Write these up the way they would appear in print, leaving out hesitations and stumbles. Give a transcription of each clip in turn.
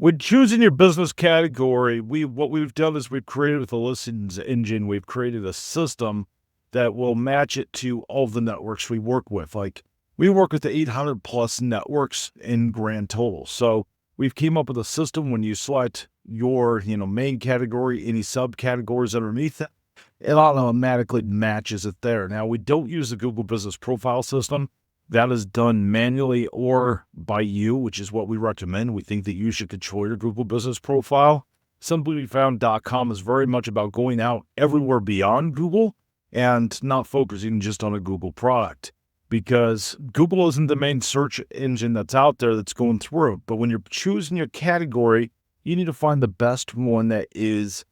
When choosing your business category, what we've done is we've created with the listings engine, we've created a system that will match it to all the networks we work with. Like we work with the 800 plus networks in grand total. So we've came up with a system when you select your, main category, any subcategories underneath it, it automatically matches it there. Now we don't use the Google Business Profile system. That is done manually or by you, which is what we recommend. We think that you should control your Google Business Profile. SimplyFound.com is very much about going out everywhere beyond Google and not focusing just on a Google product, because Google isn't the main search engine that's out there that's going through. But when you're choosing your category, you need to find the best one that is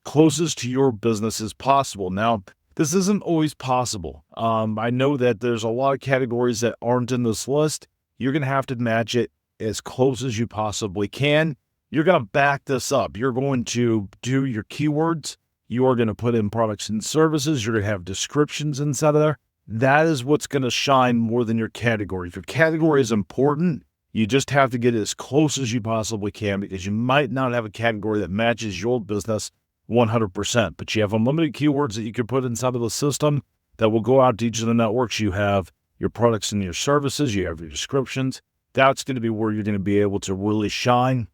closest to your business as possible. Now, this isn't always possible. I know that there's a lot of categories that aren't in this list. You're going to have to match it as close as you possibly can. You're going to back this up. You're going to do your keywords. You are going to put in products and services. You're going to have descriptions inside of there. That is what's going to shine more than your category. If your category is important, you just have to get it as close as you possibly can, because you might not have a category that matches your business 100%, but you have unlimited keywords that you can put inside of the system that will go out to each of the networks. You have your products and your services, you have your descriptions. That's going to be where you're going to be able to really shine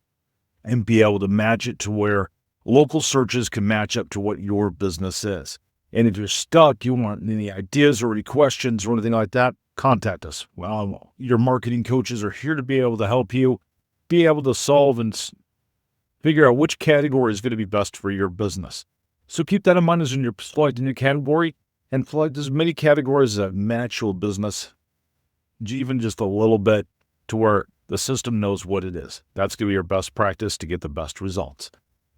and be able to match it to where local searches can match up to what your business is. And if you're stuck, you want any ideas or any questions or anything like that, contact us. Well, your marketing coaches are here to be able to help you be able to solve and figure out which category is going to be best for your business. So keep that in mind as you're selecting your category, and select as many categories that match your business, even just a little bit, to where the system knows what it is. That's going to be your best practice to get the best results.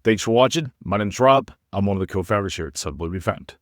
Thanks for watching. My name's Rob. I'm one of the co-founders here at Simply Found.